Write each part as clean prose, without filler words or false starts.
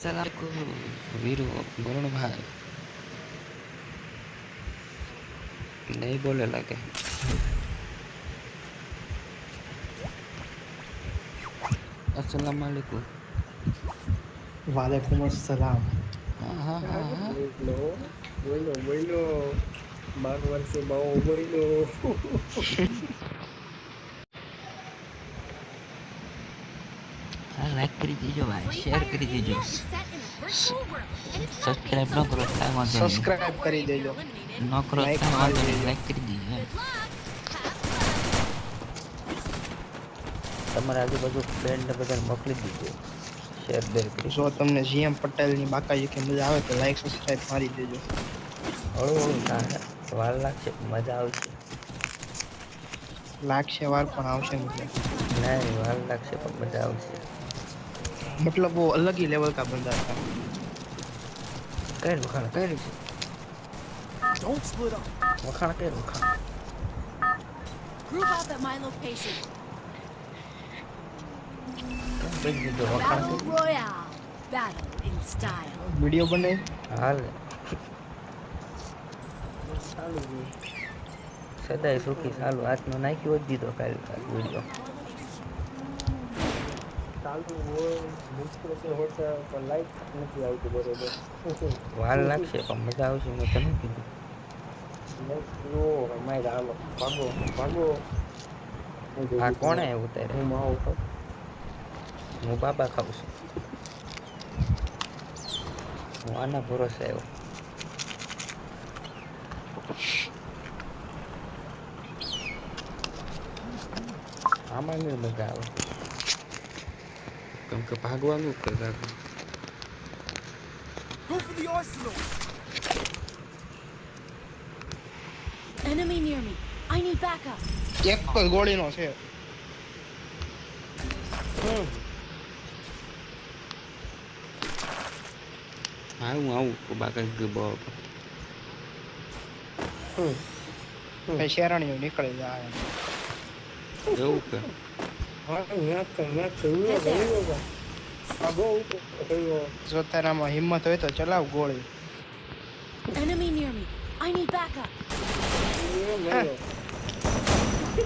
સલામ વીરુ વરુણભાઈ નહીં બોલે લાગે. अस्सलाम वालेकुम. वालेकुम अस्सलाम. हाँ हाँ हाँ हाँ. બોલો બોલો બોલો 12 વર્ષે બહુ બોલો. हाँ लाइक કરી દીજો ભાઈ, શેર કરી દીજો. સબસ્ક્રાઇબ ન કરો તો કાંઈ વાંધો નહીં. સબસ્ક્રાઇબ કરી દેજો. ન કરો તો લાઈક કાંઈ વાંધો મારી નહીં, દેજો. લાઈક કરી દીજો. તમારા આજુબાજુ ફ્રેન્ડને બધાને મોકલી દીજો, શેર બેર કરી. જો તમને જીએમ પટેલની બાકાજી કે મજા આવે તો લાઈક સબસ્ક્રાઇબ મારી દેજો. હળવું થાય, વાર લાગશે, મજા આવશે. લાગશે વાર પણ આવશે મજા. નહીં વાર લાગશે પણ મજા આવશે. मतलब वो अलग ही लेवल का बंदा था. કઈ વખાણ કઈ છે? Don't split up. વખાણ કઈ વખાણ? Group up at my location. કઈ દીધો વખાણ Battle કઈ? Royale. Battle in style. Video बने હાલ ચાલુ છે. સદાય સુખી ચાલુ. આજનો નાખ્યો જ દીધો કાલ વિડીયો. ચાલુ હોય મુશ્કેલ છે હોતા પણ લાઈટ નથી આવતી બરોબર. વાર લાગશે પણ મજા આવશે. મેં તને કીધું. ઓ માય હાલો ભાગો ભાગો. આ કોણે ઉતારે? હું માવો ખાઉં. હું બાબા ખાઉં છું. હું આના ભરોસે આવ્યો. આમાં નહીં મજા આવે કેમ કે ભાગવાનું કરતા. Go for the arsenal. Enemy near me. I need backup. એક જ ગોળીનો છે. હા હું આવું બાકા ગયો. પછી શેરણીઓ નીકળી જાય. એવું કે હા મેચ ભાગો ઉપર. જો તારામાં હિંમત હોય તો ચલાવ ગોળી. Enemy near me. I need backup.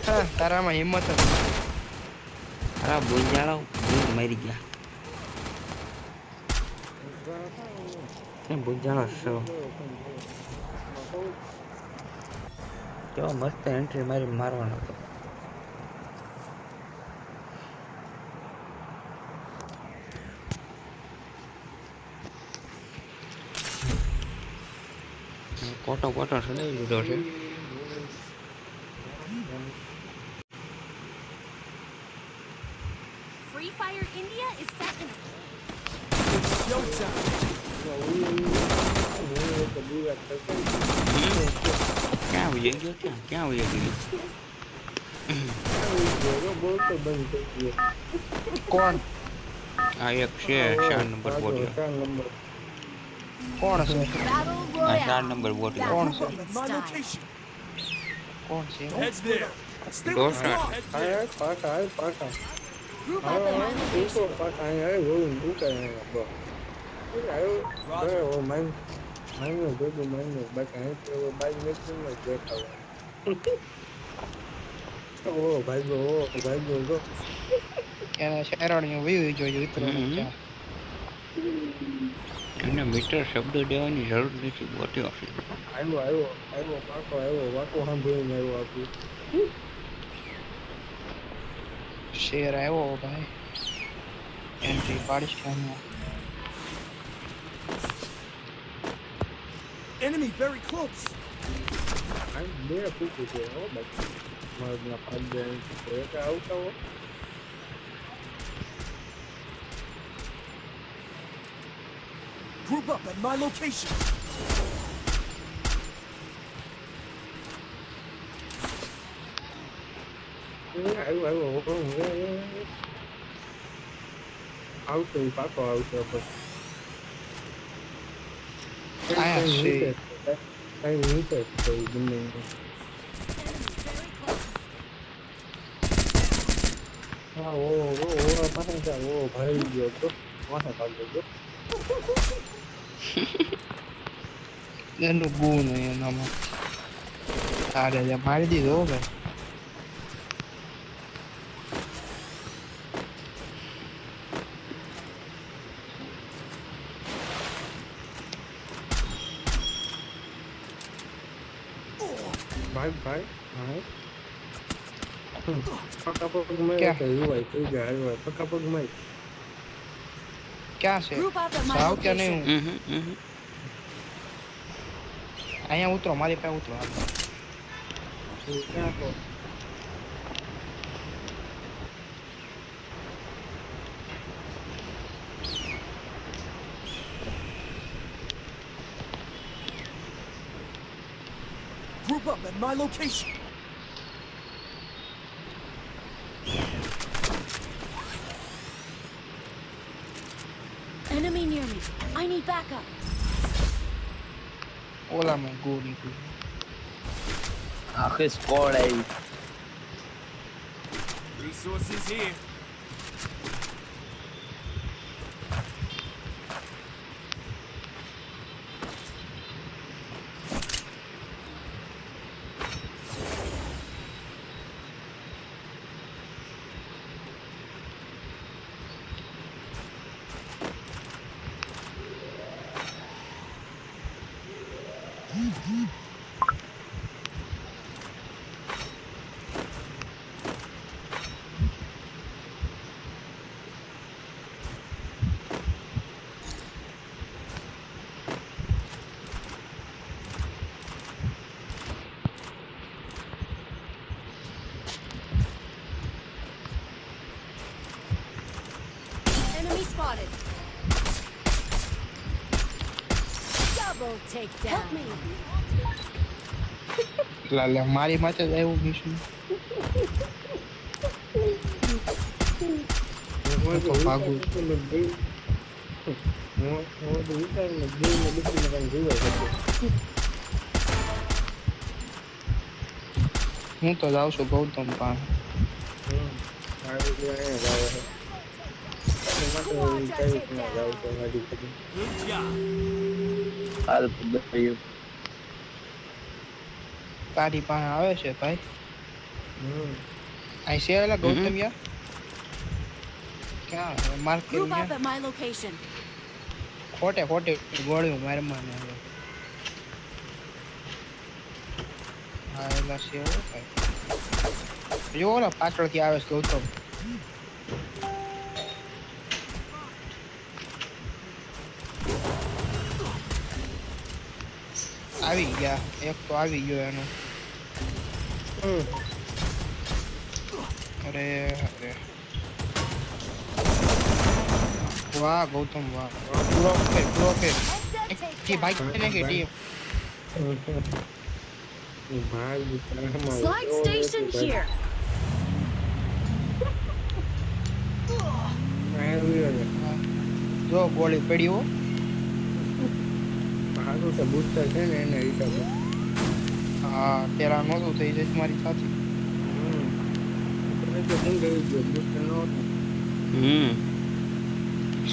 હા તારામાં હિંમત જ નથી. હા બોલજાળો મરી ગયા. કેમ બોલજાળો છો? કેવો મસ્ત એન્ટ્રી મારી મારવાનો હતો. કોટો કોટો સડાવી દીધો છે. Free Fire India is set in. Showtime. ક્યાં આવી ગયો? ક્યાં આવી ગયો? બોલતો બંધ થઈ ગયો. કોણ આ એક છે 4 નંબર બોટિયો. 4 નંબર. કોણ છે? Battle આ 4 Royale. નંબર બોટિયો. કોણ Battle છે? in My style. location. કોણ છે? Heads there. Stay Go, with sir. squad. Heads there. પાટા. Group up at my location. પાટા અહીંયા આવ્યો ઉકાય બસ. આવ્યો માઈનો ભેગું માઈનો બાકી અહીં તો બાઈ મેચિંગ જ દેખાવ. ઓ ભાઈ ગો. એને શેરણીઓ વીવી જોઈએ ઉતરવાનું છે. એને મીટર શબ્દ દેવાની જરૂર નથી. બોટ્યો છે. આવ્યો પાકો આવ્યો વાકો સાંભળીને આવ્યો આપણું. શેર આવ્યો ભાઈ. એન્ટ્રી પાડીશ હમણાં. Enemy very close. બે પૂછું છે હો બાકી મારા 5 એક આવતા હો. Group up at my location. આવ્યો આવતો પાકો આવતો આયા છે. કઈ નીચે કોઈ બંને. હા ઓ પાસે ઓ ભાઈ ગયો તો વાહે ભાગ ગયો. એનું ગુણ એનામાં તારે જે મારી દીધો હો ભાઈ. ભાઈ ભાઈ હા પક્કા પગ મેં ક્યાં? તો એવું હોય થઈ જાય હોય પક્કા પગ મેં ક્યાં છે? Group up at my જાવ કે નહીં location. હું? અહીંયા ઉતરો, મારી પાસે ઉતરો. ક્યાં તો Group up at my location. Enemy near me. I need backup. ઓલામાં ગો નીકળી. આખી સ્કોડ આવી. Resources here. Enemy spotted. Double takedown. Help me. લે મારી માથે જ આવ્યું મિશન. હું તો ભાગું. હું તો વિચારીને જોઈને દીકરીને કાંઈ જોવાય શકે. હું તો જાઉં છું ગૌતમ પાસે. મારું જે અહીંયા જ આવે છે. એમાં તો એવું કઈ રીતના જાવ તો મારી દીકરી. Good job. હાલ બતાવ્યું. તારી પાસે આવે છે ભાઈ. અહીં છે એલા ગૌતમ યાર. ક્યાં માર્ક Group કર્યું up at my location. ખોટે ખોટે ગોળ્યું મારમાં ને હવે. હા એલા છે હો ભાઈ. જો ઓલા પાછળથી આવે છે ગૌતમ. આવી ગયા, એક તો આવી ગયો એનો. અરે અરે વાહ ગૌતમ વાહ, પૂરો ફેર કી ભાઈ ને કે ટીમ ભાઈ દીકરામાં Slide station here. જો ગોળી પડી હો. સારું તો બૂસ્ટર છે ને એના હિસાબે. હા તેરા નહોતું થઈ જાય મારી સાથે. તમે તો કેમ કહી દો બૂસ્ટર ન હતું.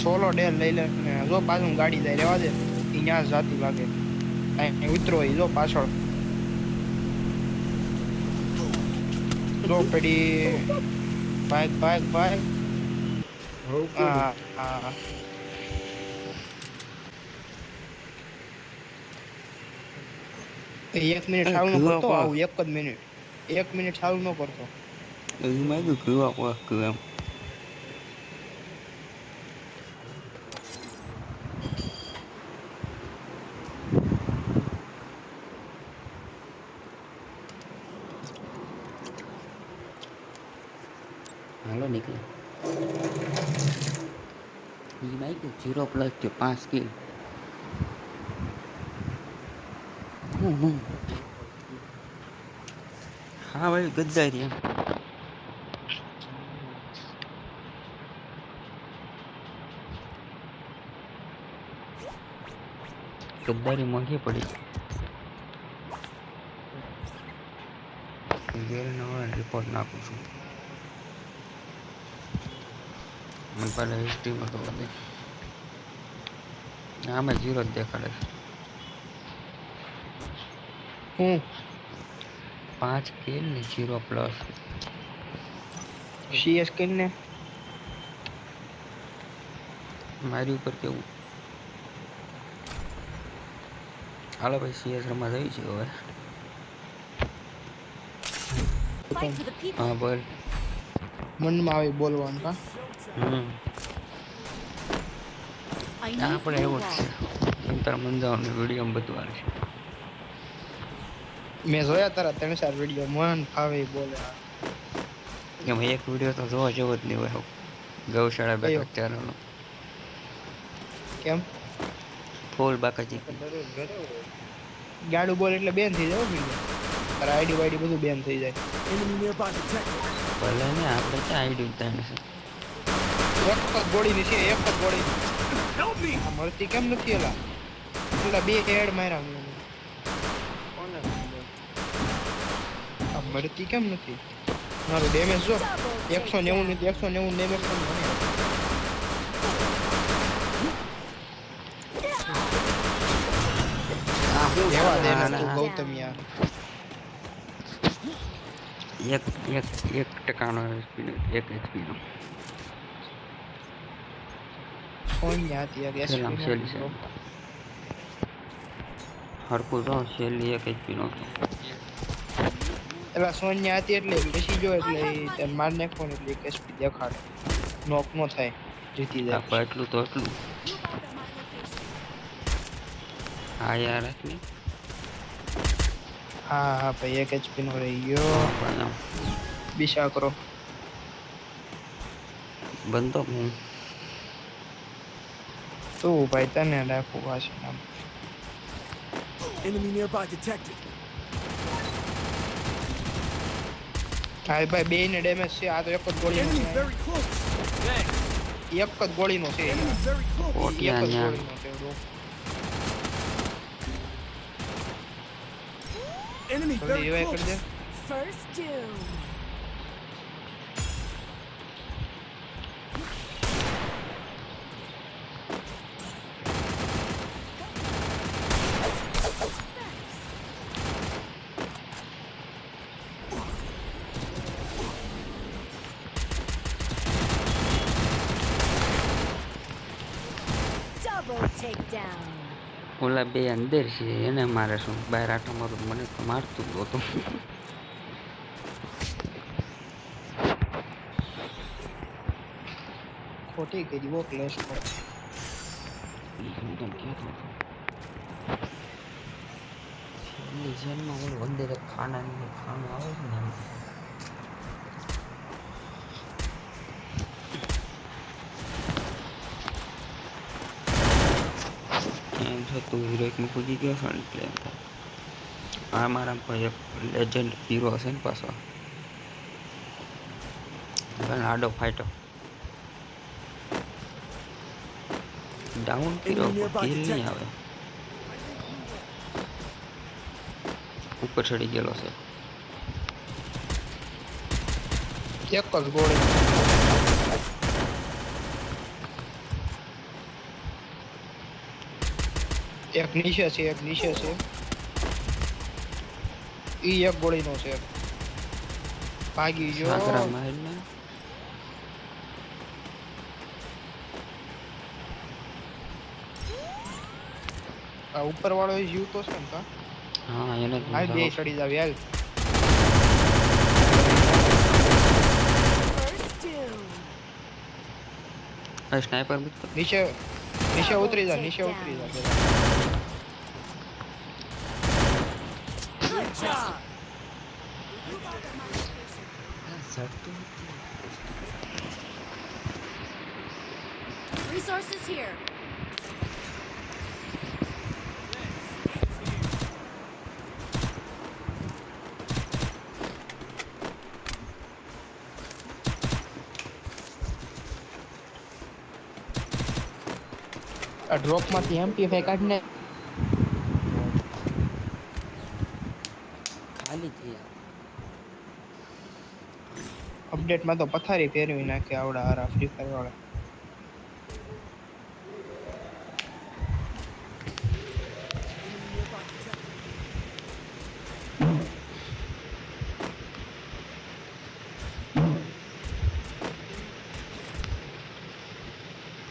સોલો ડેલ લઈ લે ને જો પાછું ગાડી જાય રેવા દે, ત્યાં જાતી લાગે. અહીં ઉતરો ઈ જો પાછળ જો પડી. ભાગ ભાગ ભાગ. હા હા એક મિનિટ ચાલુ ન કરતો, આવું એક જ મિનિટ, એક મિનિટ ચાલુ ન કરતો. મેં કીધું કીધું એમ હાલો નીકળે. એ બાઈક 0+ કે 5 કિલ. હા ભાઈ ગદ્દારી એમ. ગદ્દારી મોંઘી પડી. રિપોર્ટ નાખું છું. મને પહેલાં હિસ્ટ્રીમાં તો વધે. આમાં 0 જ દેખાડે છે. હું 5 કિલ ને 0 પ્લસ. સીએસ કરીને મારી ઉપર કેવું? હાલો ભાઈ સીએસ રમવા જઈ છે હવે. Fight for the people. હા બોલ. મનમાં આવી બોલવાનું કા I need આપણે એવું જ blue છે. wall. કેમ તારા મંજાવાનું વિડીયો બધું આવે છે. મેં જોયા તારા 3-4 વિડીયો મન ફાવે ઈ બોલે એમાં એક વિડીયો તો જોવા જેવો જ નહીં હોય. ગૌશાળા કયો? બેઠા ચારનો કેમ ફૂલ બાકાજી. દરરોજ ઘરે હોય. ગાડું બોલ એટલે બેન થઈ જાય વિડીયો તારા આઈડી વાઈડી બધું બેન થઈ જાય Enemy nearby detected. ભલે ને આપણે ક્યાં આઈડી ઉતારીને છે. એક જ ગોળીની છે એક જ ગોળી Help me! આ મળતી કેમ નથી એલા પેલા 2 હેડ માર્યા મેં કોને ખબર? આ મળતી કેમ નથી મારું ડેમેજ જો 190 ની 190 ડેમેજ પણ મને જવા દે ને તું ગૌતમ યાર એક ટકાનો સ્પીડ 1 HP નો. ફોન યાદ યાર સેલામ સેલી છે. હરકું જો સેલી 1 HP નો. એલા સોનિયા હતી એટલે બેસી જો એટલે તે માર નાખો ને એટલે એક સ્પીડ દેખાડે નોક નો થાય જીતી જાય આપણે એટલું તો એટલું. હા યાર એટલી હા હા ભાઈ એક HP નો રહી ગયો પણ બિશા કરો બનતો હું તું ભાઈ તને રાખું પાછી નામ Enemy nearby detected. હા ભાઈ બે ને ડેમેજ છે આ તો એક જ ગોળીનો Enemy છે very close. Thanks. એક જ ગોળીનો છે Enemy very close. એક ઓટિયા જ ન્યા. ગોળીનો છે bro. Enemy જલ્દી very revive કરી દે close. First doom. Double takedown. ઓલા બે અંદર છે એને મારે શું બહાર આટો મારું મને તો મારતું જ હતું. ખોટી કરી વો ક્લેશ કો હું તને કહેતો હતો. છેલ્લી જેલમાં ઓલું અંદર એક ખાનાનું ખાનું આવે છે ને એમ. એમ છે તું હિરોઈકમાં પૂજી ગયો છો ને એટલે એમ થાય. આ મારા કોઈ એક લેજન્ડ હીરો હશે ને પાછો આડો ફાઈટો ડાઉન કર્યો કિલ નહીં આવે ઉપર ચડી ગયેલો છે. એક જ ગોળી એક નીચે છે એક નીચે છે ઈ એક ગોળીનો છે ભાગી ગયો સાગરા મહેલ ને આ ઉપર વાળો એ જીવતો છે ને કા હા એને જ હાલ બે હું ચડી જાવ હાલ First doom. સ્નાઈપર નીચે નીચે ઉતરી જા નીચે ઉતરી જા પેલા. Good job. Resources here. આ ડ્રોપ માંથી એમપી5 કાઢને ખાલી થયા. અપડેટ માં તો પથારી ફેરવી નાખે આવડા હારા ફ્રી ફાયર વાળા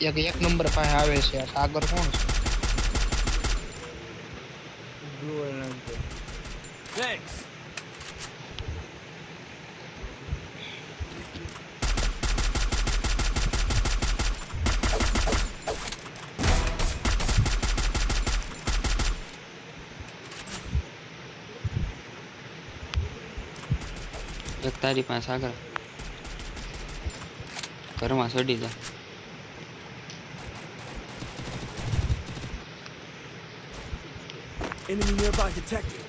એક નંબર પાસે આવે છે આ સાગર કોણ છે બ્લુ એલાન છે Thanks. એક તારી પાસે આગળ ઘરમાં ચડી જા Enemy nearby detected.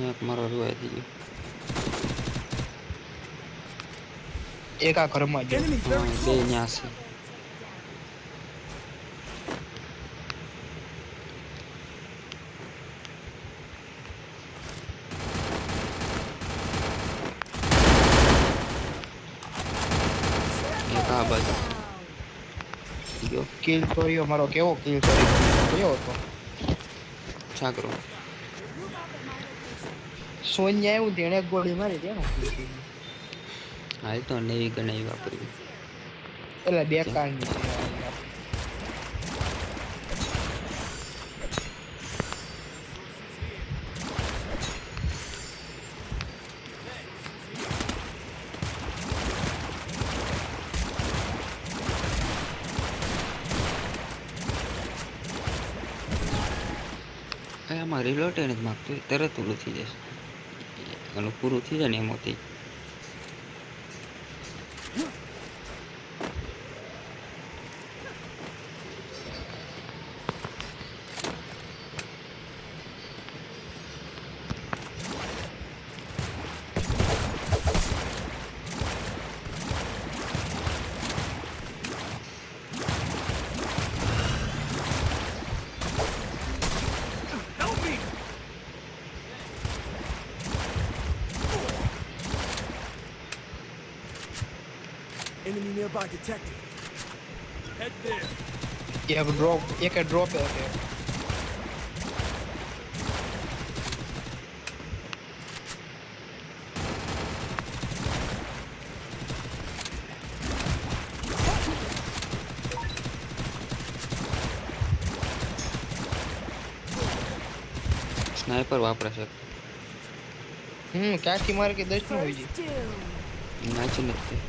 એક મારો રૂવાઈ થઈ ગયો એક આ ઘરમાં ગયો Enemy હા, very બે close. ન્યા છે એક આ બાજુ ગયો કિલ ચોરીઓ મારો કેવો કિલ ચોરી કયો હતો છાકરો સોન્યા એવું તેણે એક ગોળી મારી તેનો હાલ તો નવી ગણાઈ વાપરી એટલે બે કારની છે આમાં રિલોટ નથી માગતું તરત ઓલું થઈ જશે એનું પૂરું થઈ જાય ને એમાંથી Help me. Enemy nearby detected. Head there. એક ડ્રોપ છે સ્નાઈપર વાપરે છે ક્યાંથી મારે કે 10 નું હોય છે First doom. નાચી નથી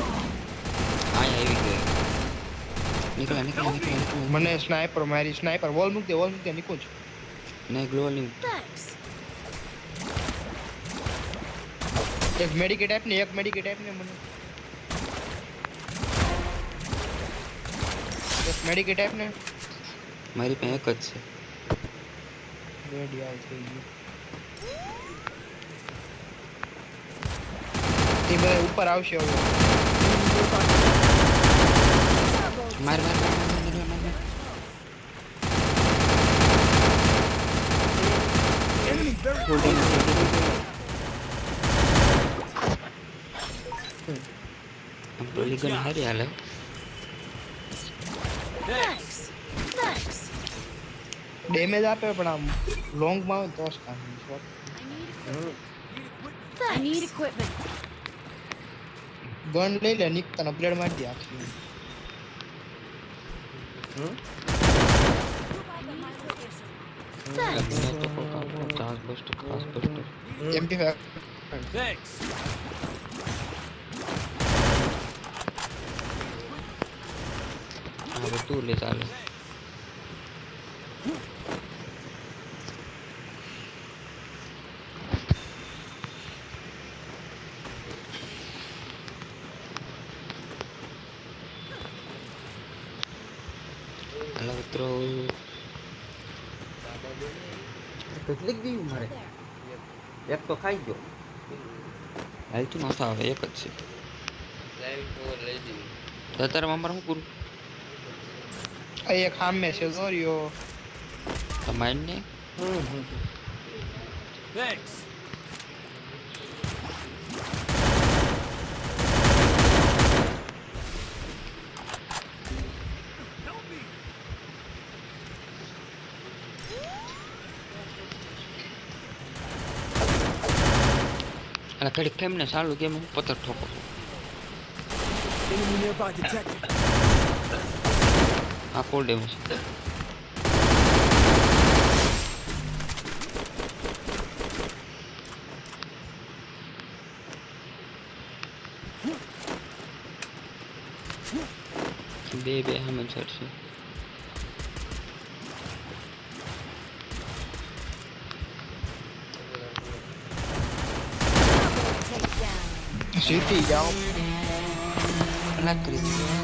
આયા આવી ગયો નીકળ્યા નીકળ્યા નીકળ્યા મને સ્નાઈપર મારી સ્નાઈપર વોલ મૂક દે નીકળ ને ગ્લોવલી Thanks. એક મેડિકેટ આપને મને એક મેડિકેટ આપને મારી પાસે એક જ છે રેડી આવ થઈ ગયું એ બધા ઉપર આવશે હવે માર માર માર માર માર માર માર Enemy very હોલ્ડિંગ પેલી ગન હારી હાલે Thanks. Thanks. ડેમેજ આપે પણ આમ લોંગ માં આવે તો જ કામ I need equipment. ગન લઈ લે નિકતન અપગ્રેડ મારી દે આખી Thanks. ચાર્જ બસ્ટ ખાસ બસ્ટ MP5 Thanks. હવે તું લે ચાલે હાલો મિત્રો કેટલીક દીધું મારે એક તો ખાઈ ગયો હાલ તું નતા આવે એક જ છે તો અત્યારે અમારે શું પૂરું આ એક સામે છે જોરિયો તમારે ને Thanks. Help me. અલા ઘડીક કેમ ને ચાલુ કેમ હું પથ્થર ઠોકો Enemy nearby detected. આ ફોલ ડેમેજ બે હમે ચડશે Takedown. જીતી જાઓ અલા કરી